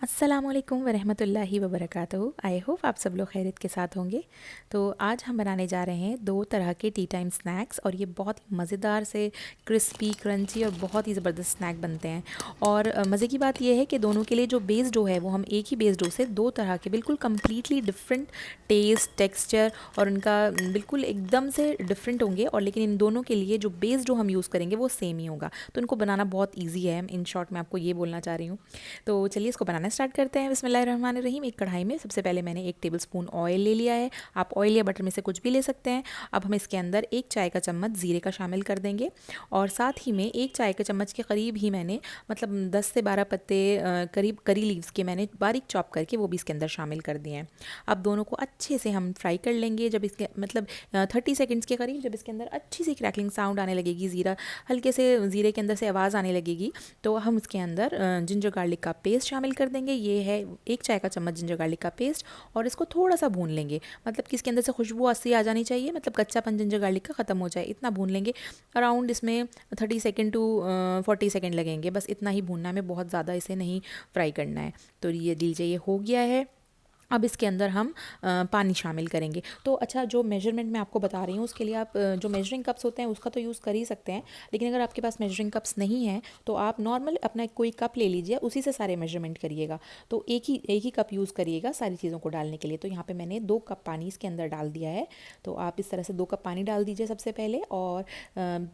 अस्सलामुअलैकुम वरहमतुल्लाहि वबरकातुहू। I hope आप सब लोग खैरियत के साथ होंगे। तो आज हम बनाने जा रहे हैं दो तरह के टी टाइम स्नैक्स, और ये बहुत ही मज़ेदार से क्रिस्पी क्रंची और बहुत ही ज़बरदस्त स्नैक बनते हैं। और मज़े की बात यह है कि दोनों के लिए जो बेस डो है वो हम एक ही बेस डो से दो तरह के बिल्कुल कम्प्लीटली डिफरेंट टेस्ट, टेक्सचर और उनका बिल्कुल एकदम से डिफरेंट होंगे, और लेकिन इन दोनों के लिए जो बेस डो हम यूज़ करेंगे वो सेम ही होगा। तो इनको बनाना बहुत ईजी है। इन शॉर्ट मैं आपको ये बोलना चाह रही हूँ। तो चलिए इसको बनाना स्टार्ट करते हैं। बिस्मिल्लाहिर्रहमानिर्रहीम। एक कढ़ाई में सबसे पहले मैंने 1 टेबलस्पून ऑयल ले लिया है। आप ऑयल या बटर में से कुछ भी ले सकते हैं। अब हम इसके अंदर 1 चाय का चम्मच ज़ीरे का शामिल कर देंगे, और साथ ही में 1 चाय के चम्मच के करीब ही मैंने 10 से 12 पत्ते करीब करी लीव्स के मैंने बारीक चॉप करके वो भी इसके अंदर शामिल कर दिए हैं। अब दोनों को अच्छे से हम फ्राई कर लेंगे। जब इसके 30 सेकेंड्स के करीब जब इसके अंदर अच्छी सी क्रैकलिंग साउंड आने लगेगी, ज़ीरा हल्के से ज़ीरे के अंदर से आवाज़ आने लगेगी, तो हम उसके अंदर जिंजर गार्लिक का पेस्ट शामिल कर देंगे। ये है 1 चाय का चम्मच जिंजर गार्लिक का पेस्ट, और इसको थोड़ा सा भून लेंगे। कि इसके अंदर से खुशबू अस्सी आ जानी चाहिए, कच्चापन जिंजर गार्लिक का ख़त्म हो जाए, इतना भून लेंगे। अराउंड इसमें 30 सेकेंड टू 40 सेकेंड लगेंगे, बस इतना ही भूनना है, बहुत ज़्यादा इसे नहीं फ्राई करना है। तो ये लीजिए, ये हो गया है। अब इसके अंदर हम पानी शामिल करेंगे। तो अच्छा, जो मेजरमेंट मैं आपको बता रही हूँ उसके लिए आप जो मेजरिंग कप्स होते हैं उसका तो यूज़ कर ही सकते हैं, लेकिन अगर आपके पास मेजरिंग कप्स नहीं हैं तो आप नॉर्मल अपना कोई कप ले लीजिए, उसी से सारे मेजरमेंट करिएगा। तो एक ही कप यूज़ करिएगा सारी चीज़ों को डालने के लिए। तो यहाँ पर मैंने 2 कप पानी इसके अंदर डाल दिया है। तो आप इस तरह से 2 कप पानी डाल दीजिए सबसे पहले, और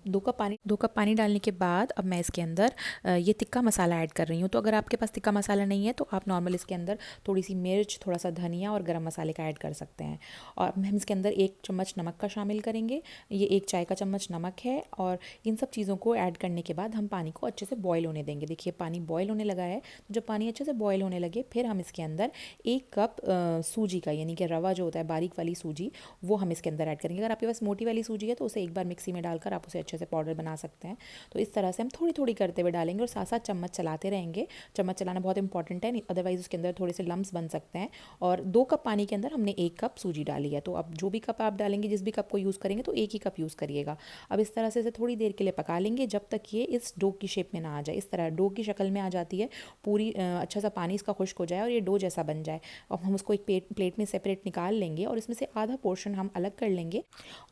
2 कप पानी डालने के बाद अब मैं इसके अंदर ये तिक्का मसाला ऐड कर रही हूँ। तो अगर आपके पास तिक्का मसाला नहीं है तो आप नॉर्मल इसके अंदर थोड़ी सी मिर्च, थोड़ा सा धनिया और गरम मसाले का ऐड कर सकते हैं। और हम इसके अंदर 1 चम्मच नमक का शामिल करेंगे। ये 1 चाय का चम्मच नमक है, और इन सब चीज़ों को ऐड करने के बाद हम पानी को अच्छे से बॉईल होने देंगे। देखिए, पानी बॉईल होने लगा है। तो जब पानी अच्छे से बॉईल होने लगे, फिर हम इसके अंदर 1 कप सूजी का, यानी कि रवा जो होता है बारीक वाली सूजी, वो हम इसके अंदर ऐड करेंगे। अगर आपके पास मोटी वाली सूजी है तो उसे एक बार मिक्सी में डालकर आप उसे अच्छे से पाउडर बना सकते हैं। तो इस तरह से हम थोड़ी थोड़ी करते हुए डालेंगे, और साथ साथ चम्मच चलाते रहेंगे। चम्मच चलाना बहुत इंपॉर्टेंट है, अदरवाइज़ उसके अंदर थोड़े से लम्स बन सकते हैं। और 2 कप पानी के अंदर हमने 1 कप सूजी डाली है। तो अब जो भी कप आप डालेंगे, जिस भी कप को यूज़ करेंगे, तो 1 ही कप यूज़ करिएगा। अब इस तरह से इसे थोड़ी देर के लिए पका लेंगे, जब तक ये इस डो की शेप में ना आ जाए। इस तरह डो की शक्ल में आ जाती है पूरी, अच्छा सा पानी इसका खुश्क हो जाए और ये डो जैसा बन जाए। अब हम उसको एक प्लेट में सेपरेट निकाल लेंगे, और इसमें से आधा पोर्शन हम अलग कर लेंगे।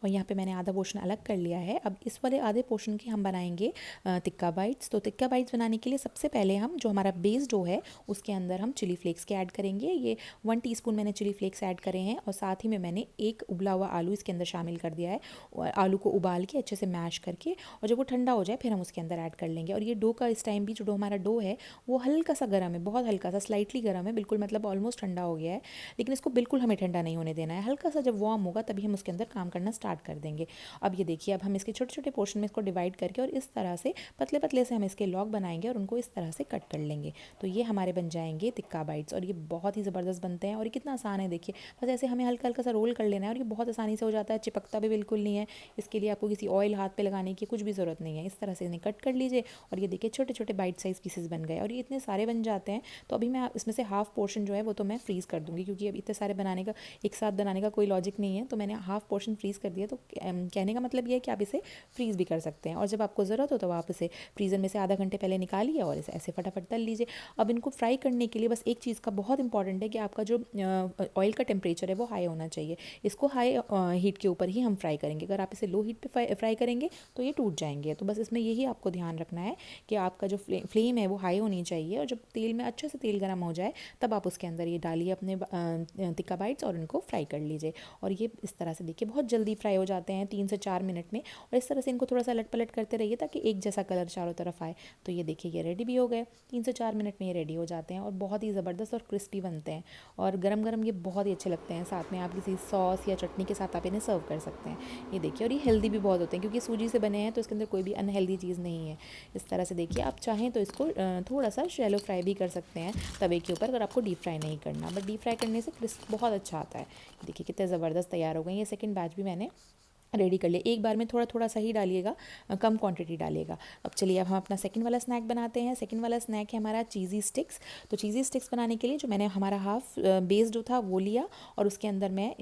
और यहाँ पे मैंने आधा पोर्शन अलग कर लिया है। अब इस वाले आधे पोर्शन की हम बनाएंगे टिक्का बाइट्स। तो टिक्का बाइट्स बनाने के लिए सबसे पहले हम जो हमारा बेस डो है उसके अंदर हम चिली फ्लेक्स के ऐड करेंगे। ये 1 टीस्पून मैंने चिली फ्लेक्स ऐड करे हैं, और साथ ही में मैंने 1 उबला हुआ आलू इसके अंदर शामिल कर दिया है। और आलू को उबाल के अच्छे से मैश करके, और जब वो ठंडा हो जाए फिर हम उसके अंदर ऐड कर लेंगे। और ये डो का इस टाइम भी जो डो हमारा डो है वो हल्का सा गर्म है, बहुत हल्का सा, स्लाइटली गर्म है, बिल्कुल ऑलमोस्ट ठंडा हो गया है। लेकिन इसको बिल्कुल हमें ठंडा नहीं होने देना है। हल्का सा जब वार्म होगा तभी हम उसके अंदर काम करना स्टार्ट कर देंगे। अब ये देखिए, अब हम इसके छोटे छोटे पोर्शन में इसको डिवाइड करके और इस तरह से पतले पतले से हम इसके लॉग बनाएंगे और उनको इस तरह से कट कर लेंगे। तो ये हमारे बन जाएंगे टिक्का बाइट्स, और ये बहुत ही ज़बरदस्त बनते हैं। और ये कितना आसान है, देखिए, बस ऐसे हमें हल्का हल्का सा रोल कर लेना है, और ये बहुत आसानी से हो जाता है, चिपकता भी बिल्कुल नहीं है। इसके लिए आपको किसी ऑयल हाथ पे लगाने की कुछ भी ज़रूरत नहीं है। इस तरह से इन्हें कट कर लीजिए, और ये देखिए छोटे छोटे बाइट साइज़ पीसेस बन गए, और ये इतने सारे बन जाते हैं। तो अभी मैं इसमें से हाफ़ पोर्शन जो है वो तो मैं फ्रीज़ कर दूँगी, क्योंकि अब इतने सारे बनाने का, एक साथ बनाने का कोई लॉजिक नहीं है। तो मैंने हाफ़ पोर्शन फ्रीज़ कर दिया। तो कहने का मतलब ये है कि आप इसे फ्रीज़ भी कर सकते हैं, और जब आपको ज़रूरत हो तो आप इसे फ्रीज़र में से आधा घंटे पहले निकालिए और इसे ऐसे फटाफट तल लीजिए। अब इनको फ्राई करने के लिए बस एक चीज़ का बहुत इंपॉर्टेंट है कि आपका जो ऑयल का टेम्परेचर है वो हाई होना चाहिए। इसको हाई हीट के ऊपर ही हम फ्राई करेंगे। अगर आप इसे लो हीट पे फ्राई करेंगे तो ये टूट जाएंगे। तो बस इसमें यही आपको ध्यान रखना है कि आपका जो फ्लेम है वो हाई होनी चाहिए, और जब तेल में अच्छे से तेल गर्म हो जाए तब आप उसके अंदर ये डालिए अपने टिक्का बाइट्स, और इनको फ्राई कर लीजिए। और ये इस तरह से देखिए बहुत जल्दी फ्राई हो जाते हैं, 3 से 4 मिनट में। और इस तरह से इनको थोड़ा सा अलट पलट करते रहिए ताकि एक जैसा कलर चारों तरफ आए। तो ये देखिए, ये रेडी भी हो गए। 3 से 4 मिनट में ये रेडी हो जाते हैं, और बहुत ही ज़बरदस्त और क्रिस्पी बनते हैं। और गरम गरम ये बहुत ही अच्छे लगते हैं। साथ में आप किसी सॉस या चटनी के साथ आप इन्हें सर्व कर सकते हैं। ये देखिए, और ये हेल्दी भी बहुत होते हैं क्योंकि सूजी से बने हैं, तो इसके अंदर कोई भी अनहेल्दी चीज़ नहीं है। इस तरह से देखिए, आप चाहें तो इसको थोड़ा सा शैलो फ्राई भी कर सकते हैं तवे के ऊपर, अगर आपको डीप फ्राई नहीं करना। बट डीप फ्राई करने से क्रिस्प बहुत अच्छा आता है। देखिए कितने ज़बरदस्त तैयार हो गए। ये सेकंड बैच भी मैंने रेडी कर लिया। एक बार में थोड़ा थोड़ा सा ही डालिएगा, कम क्वांटिटी डालिएगा। अब चलिए अब हम अपना सेकंड वाला स्नैक बनाते हैं। सेकंड वाला स्नैक है हमारा चीज़ी स्टिक्स। तो चीज़ी स्टिक्स बनाने के लिए जो मैंने हमारा हाफ बेस जो था वो लिया और उसके अंदर मैं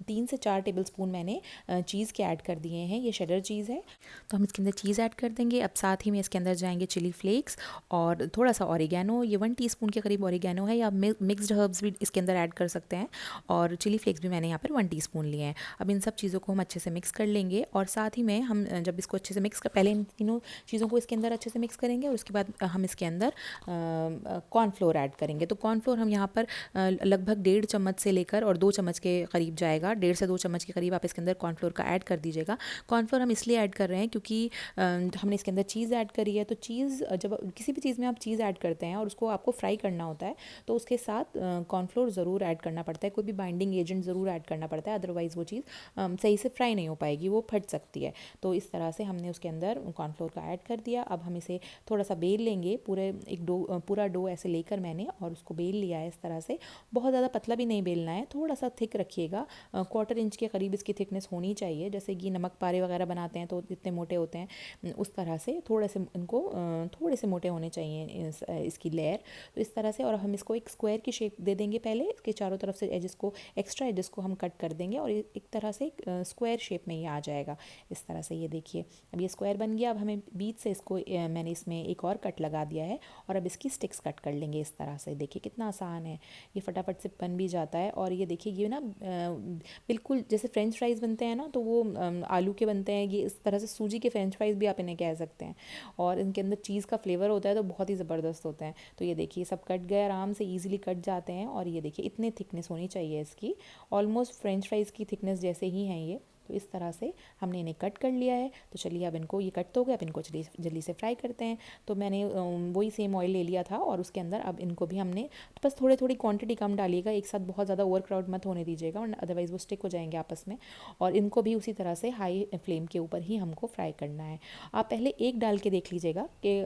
3 से 4 टेबलस्पून मैंने चीज़ के ऐड कर दिए हैं। ये शेडर चीज़ है, तो हम इसके अंदर चीज़ ऐड कर देंगे। अब साथ ही में इसके अंदर जाएंगे चिली फ्लेक्स और थोड़ा सा ऑरिगेनो। ये 1 टीस्पून के करीब ऑरिगेनो है, या मिक्स्ड हर्ब्स भी इसके अंदर ऐड कर सकते हैं। और चिली फ्लेक्स भी मैंने यहाँ पर 1 टीस्पून लिए हैं। अब इन सब चीज़ों को हम अच्छे से मिक्स कर लेंगे और साथ ही में हम जब इसको अच्छे से मिक्स कर, पहले इन तीनों चीज़ों को इसके अंदर अच्छे से मिक्स करेंगे और उसके बाद हम इसके अंदर कॉर्नफ्लोर ऐड करेंगे। तो कॉर्नफ्लोर हम यहाँ पर लगभग 1.5 चम्मच से लेकर और 2 चम्मच के करीब जाएगा। 1.5 से 2 चम्मच के करीब आप इसके अंदर कॉर्नफ्लोर का ऐड कर दीजिएगा। कॉर्नफ्लोर हम इसलिए ऐड कर रहे हैं क्योंकि हमने इसके अंदर चीज़ ऐड करी है। तो चीज़, जब किसी भी चीज़ में आप चीज़ ऐड करते हैं और उसको आपको फ्राई करना होता है तो उसके साथ कॉर्नफ्लोर ज़रूर ऐड करना पड़ता है। कोई भी बाइंडिंग एजेंट ज़रूर ऐड करना पड़ता है, अदरवाइज़ वो चीज़ सही से फ्राई नहीं हो पाएगी, वो फट सकती है। तो इस तरह से हमने उसके अंदर कॉर्नफ्लोर का ऐड कर दिया। अब हम इसे थोड़ा सा बेल लेंगे, पूरा डो ऐसे लेकर मैंने और उसको बेल लिया है इस तरह से। बहुत ज़्यादा पतला भी नहीं बेलना है, थोड़ा सा थिक रखिएगा। 1/4 इंच के करीब इसकी थिकनेस होनी चाहिए। जैसे कि नमक पारे वगैरह बनाते हैं तो इतने मोटे होते हैं, उस तरह से थोड़े से इनको थोड़े से मोटे होने चाहिए इसकी लेयर। तो इस तरह से, और हम इसको एक स्क्वायर की शेप दे देंगे। पहले इसके चारों तरफ से एजेस को, एक्स्ट्रा एजेस को हम कट कर देंगे और एक तरह से स्क्वायर शेप में ये आ जाएगा इस तरह से। ये देखिए अब ये स्क्वायर बन गया। अब हमें बीच से इसको मैंने इसमें एक और कट लगा दिया है और अब इसकी स्टिक्स कट कर लेंगे इस तरह से। देखिए कितना आसान है, ये फटाफट से बन भी जाता है। और ये देखिए ये ना बिल्कुल जैसे फ्रेंच फ्राइज़ बनते हैं ना, तो वो आलू के बनते हैं, ये इस तरह से सूजी के फ्रेंच फ्राइज़ भी आप इन्हें कह सकते हैं। और इनके अंदर चीज़ का फ्लेवर होता है तो बहुत ही ज़बरदस्त होते हैं। तो ये देखिए सब कट गए, आराम से ईजिली कट जाते हैं। और ये देखिए इतने थिकनेस होनी चाहिए इसकी, ऑलमोस्ट फ्रेंच फ्राइज़ की थिकनेस जैसे ही हैं ये। तो इस तरह से हमने इन्हें कट कर लिया है। तो चलिए अब इनको, ये कट तो हो गया, अब इनको जल्दी से फ्राई करते हैं। तो मैंने वही सेम ऑयल ले लिया था और उसके अंदर अब इनको भी हमने, तो बस थोड़ी थोड़ी क्वांटिटी कम डालिएगा, एक साथ बहुत ज़्यादा ओवर क्राउड मत होने दीजिएगा, वरना अदरवाइज़ वो स्टिक हो जाएंगे आपस में। और इनको भी उसी तरह से हाई फ्लेम के ऊपर ही हमको फ्राई करना है। आप पहले एक डाल के देख लीजिएगा कि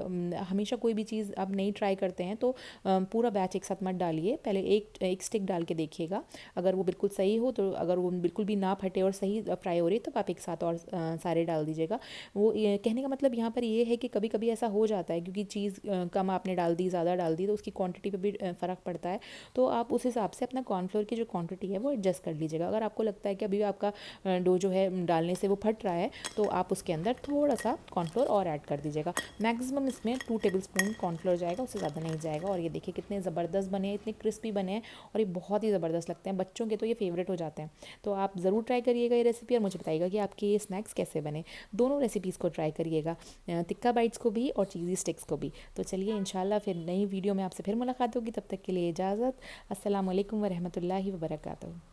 हमेशा कोई भी चीज़ आप नई ट्राई करते हैं तो पूरा बैच एक साथ मत डालिए, पहले एक स्टिक डाल के देखिएगा। अगर वो बिल्कुल सही हो, तो अगर वो बिल्कुल भी ना फटे और सही फ्राई हो रही है, तो आप एक साथ और सारे डाल दीजिएगा। वो कहने का मतलब यहाँ पर ये है कि कभी कभी ऐसा हो जाता है क्योंकि चीज़ कम आपने डाल दी, ज़्यादा डाल दी, तो उसकी क्वांटिटी पे भी फ़र्क पड़ता है। तो आप उस हिसाब से अपना कॉर्नफ्लोर की जो क्वांटिटी है वो एडजस्ट कर लीजिएगा। अगर आपको लगता है कि अभी आपका डो जो है डालने से वो फट रहा है, तो आप उसके अंदर थोड़ा सा कॉर्नफ्लोर और ऐड कर दीजिएगा। मैक्सिमम इसमें 2 टेबलस्पून कॉर्नफ्लोर जाएगा, उससे ज़्यादा नहीं जाएगा। और ये देखिए कितने ज़बरदस्त बने हैं, इतने क्रिस्पी बने हैं और ये बहुत ही ज़बरदस्त लगते हैं। बच्चों के तो ये फेवरेट हो जाते हैं। तो आप ज़रूर ट्राई करिएगा ये रेसिपी और मुझे बताइएगा कि आपके ये स्नैक्स कैसे बने। दोनों रेसिपीज़ को ट्राई करिएगा, टिक्का बाइट्स को भी और चीज़ी स्टिक्स को भी। तो चलिए इंशाल्लाह फिर नई वीडियो में आपसे फिर मुलाकात होगी। तब तक के लिए इजाज़त। अस्सलाम वालेकुम व रहमतुल्लाहि व बरकातहू।